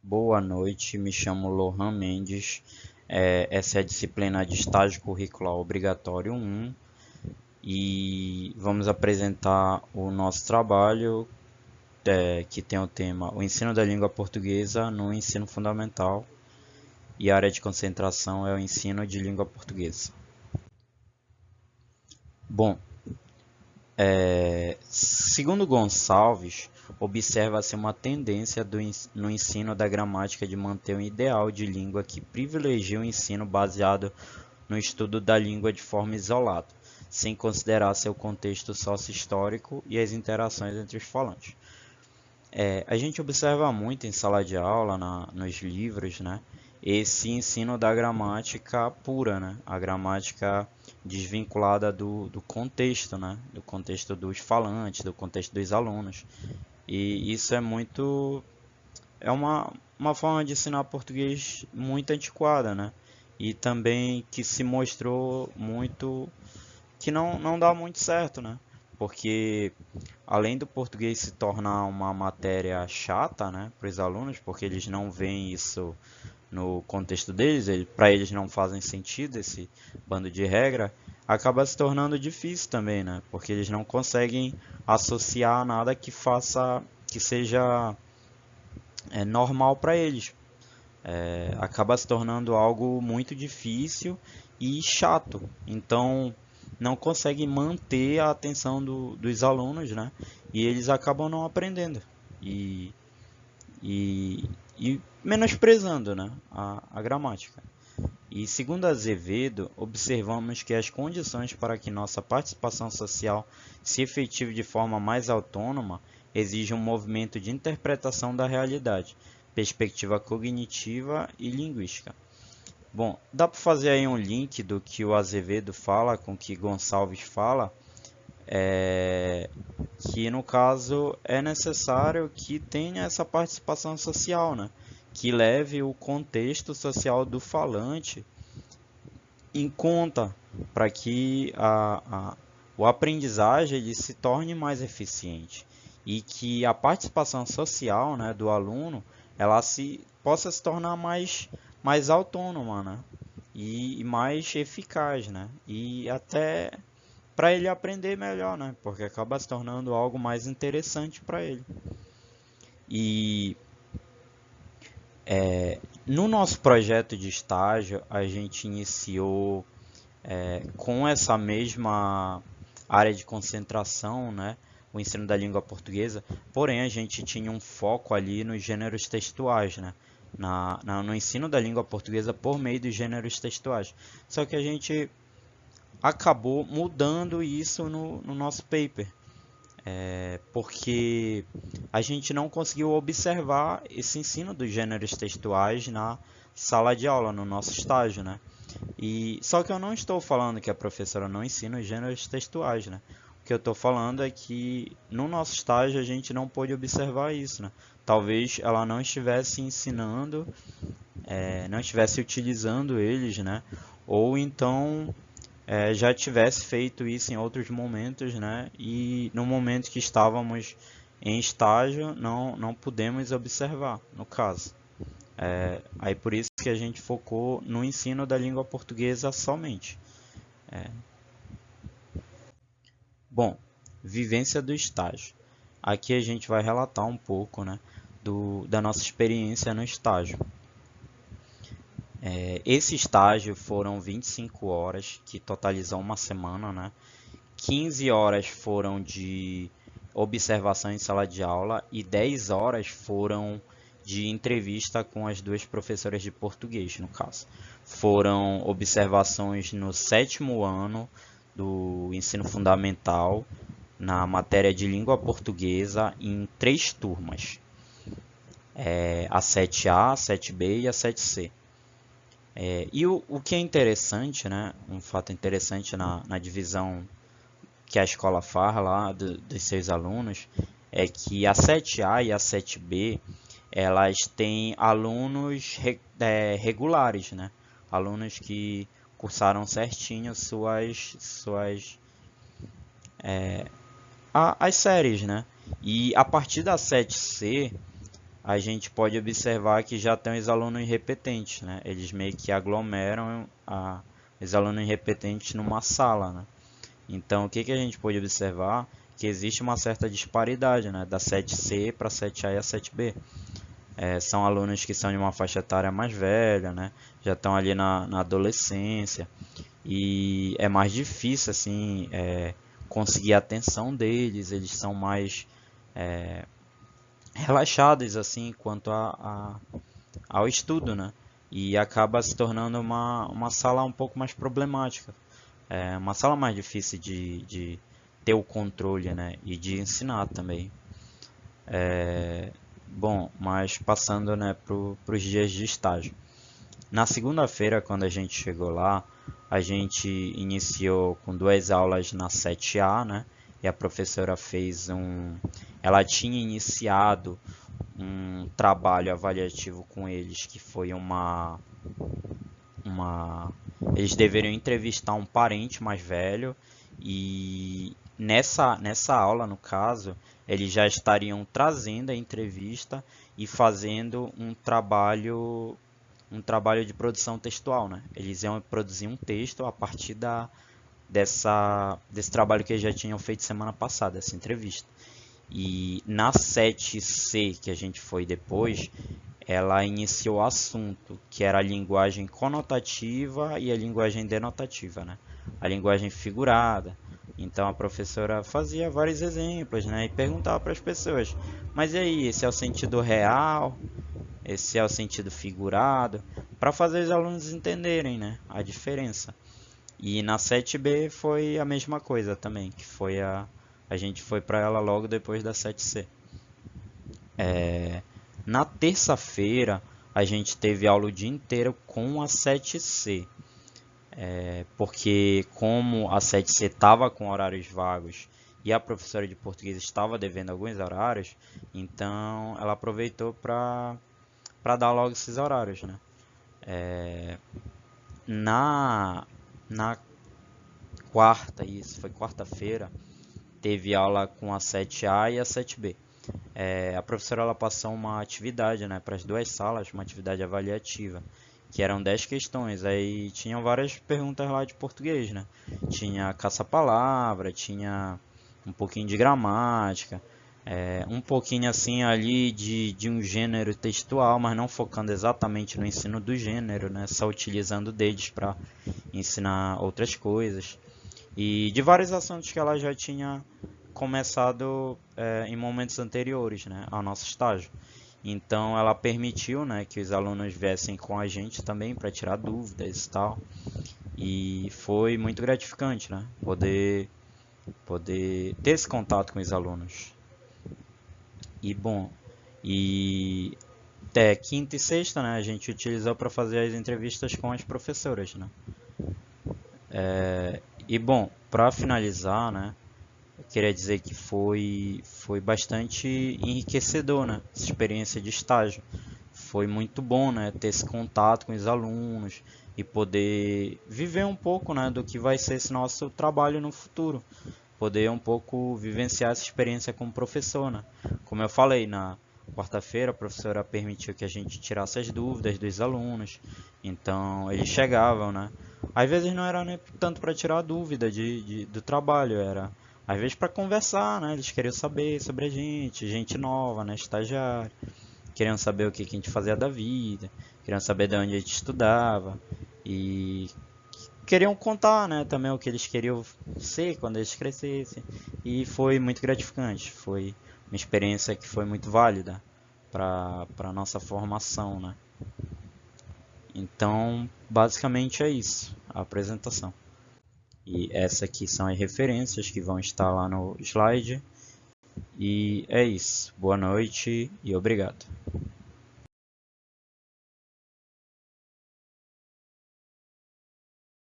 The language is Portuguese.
Boa noite, me chamo Lohan Mendes. Essa é a disciplina de estágio curricular obrigatório 1 e vamos apresentar o nosso trabalho, que tem o tema o ensino da língua portuguesa no ensino fundamental e a área de concentração é o ensino de língua portuguesa. Bom, segundo Gonçalves, observa-se uma tendência no ensino da gramática de manter um ideal de língua que privilegia o ensino baseado no estudo da língua de forma isolada, sem considerar seu contexto sócio-histórico e as interações entre os falantes. A gente observa muito em sala de aula, nos livros, né, esse ensino da gramática pura, né, a gramática desvinculada do contexto, né, do contexto dos falantes, do contexto dos alunos. E isso é uma forma de ensinar português muito antiquada, né? E também que se mostrou muito que não dá muito certo, né? Porque além do português se tornar uma matéria chata, né, para os alunos, porque eles não veem isso no contexto deles, para eles não fazem sentido esse bando de regra, acaba se tornando difícil também, né? Porque eles não conseguem associar nada que faça que seja normal para eles. Acaba se tornando algo muito difícil e chato. Então não consegue manter a atenção dos alunos, né? E eles acabam não aprendendo e, e, e menosprezando, né? A gramática. E segundo Azevedo, observamos que as condições para que nossa participação social se efetive de forma mais autônoma exigem um movimento de interpretação da realidade, perspectiva cognitiva e linguística. Bom, dá para fazer aí um link do que o Azevedo fala com o que Gonçalves fala, é, que no caso é necessário que tenha essa participação social, né? Que leve o contexto social do falante em conta para que o aprendizagem ele se torne mais eficiente e que a participação social, né, do aluno ela possa se tornar mais autônoma, né, e mais eficaz, né, e até para ele aprender melhor, né, porque acaba se tornando algo mais interessante para ele. E no nosso projeto de estágio a gente iniciou com essa mesma área de concentração, né, o ensino da língua portuguesa, porém a gente tinha um foco ali nos gêneros textuais, né, no ensino da língua portuguesa por meio dos gêneros textuais. Só que a gente acabou mudando isso no nosso paper, porque a gente não conseguiu observar esse ensino dos gêneros textuais na sala de aula, no nosso estágio, né? E só que eu não estou falando que a professora não ensina os gêneros textuais, né? O que eu estou falando é que no nosso estágio a gente não pôde observar isso, né? Talvez ela não estivesse ensinando, não estivesse utilizando eles, né? Ou então já tivesse feito isso em outros momentos, né? E no momento que estávamos em estágio não pudemos observar, no caso. Aí por isso que a gente focou no ensino da língua portuguesa somente. Bom, vivência do estágio. Aqui a gente vai relatar um pouco, né, da nossa experiência no estágio. Esse estágio foram 25 horas, que totalizam uma semana, né? 15 horas foram de observação em sala de aula e 10 horas foram de entrevista com as duas professoras de português, no caso. Foram observações no sétimo ano do ensino fundamental, na matéria de língua portuguesa, em 3 turmas. A 7A, a 7B e a 7C. E o que é interessante, né, um fato interessante na divisão que a escola faz lá dos seus alunos é que a 7A e a 7B elas têm alunos regulares, né? Alunos que cursaram certinho as séries, né? E a partir da 7C a gente pode observar que já tem os alunos repetentes, né? Eles meio que aglomeram os alunos repetentes numa sala, né? Então, o que a gente pode observar? Que existe uma certa disparidade, né? Da 7C para a 7A e a 7B. São alunos que são de uma faixa etária mais velha, né? Já estão ali na adolescência e é mais difícil assim conseguir a atenção deles. Eles são mais relaxados assim quanto ao estudo, né? E acaba se tornando uma sala um pouco mais problemática, uma sala mais difícil de ter o controle, né? E de ensinar também. Bom, mas passando, né, para os dias de estágio. Na segunda-feira, quando a gente chegou lá, a gente iniciou com 2 aulas na 7A, né? E a professora ela tinha iniciado um trabalho avaliativo com eles, que foi eles deveriam entrevistar um parente mais velho, e nessa aula, no caso, eles já estariam trazendo a entrevista e fazendo um trabalho de produção textual, né? Eles iam produzir um texto a partir desse trabalho que eles já tinham feito semana passada, essa entrevista. E na 7C, que a gente foi depois, ela iniciou o assunto, que era a linguagem conotativa e a linguagem denotativa, né? A linguagem figurada. Então a professora fazia vários exemplos, né? E perguntava para as pessoas: mas e aí, esse é o sentido real? Esse é o sentido figurado? Para fazer os alunos entenderem, né, a diferença. E na 7B foi a mesma coisa também, que foi a gente foi para ela logo depois da 7C. Na terça-feira, a gente teve aula o dia inteiro com a 7C, porque como a 7C estava com horários vagos e a professora de português estava devendo alguns horários, então ela aproveitou para dar logo esses horários, né? Na, na quarta, isso foi quarta-feira, teve aula com a 7A e a 7B. A professora ela passou uma atividade, né, para as 2 salas, uma atividade avaliativa, que eram 10 questões. Aí tinham várias perguntas lá de português, né? Tinha caça-palavra, tinha um pouquinho de gramática, um pouquinho assim ali de um gênero textual, mas não focando exatamente no ensino do gênero, né? Só utilizando deles para ensinar outras coisas. E de vários assuntos que ela já tinha começado em momentos anteriores, né, ao nosso estágio. Então ela permitiu, né, que os alunos viessem com a gente também para tirar dúvidas e tal. E foi muito gratificante, né, poder ter esse contato com os alunos. E bom, e até quinta e sexta, né, a gente utilizou para fazer as entrevistas com as professoras, né. E bom, para finalizar, né, eu queria dizer que foi bastante enriquecedor, né, essa experiência de estágio. Foi muito bom, né, ter esse contato com os alunos e poder viver um pouco, né, do que vai ser esse nosso trabalho no futuro. Poder um pouco vivenciar essa experiência como professor, né? Como eu falei, na quarta-feira a professora permitiu que a gente tirasse as dúvidas dos alunos. Então eles chegavam, né? Às vezes não era nem tanto para tirar a dúvida do trabalho, era às vezes para conversar, né? Eles queriam saber sobre a gente nova, né? Estagiário, queriam saber o que a gente fazia da vida, queriam saber de onde a gente estudava e queriam contar, né, também o que eles queriam ser quando eles crescessem. E foi muito gratificante, foi uma experiência que foi muito válida para a nossa formação, né? Então, basicamente é isso, a apresentação. E essas aqui são as referências que vão estar lá no slide. E é isso. Boa noite e obrigado.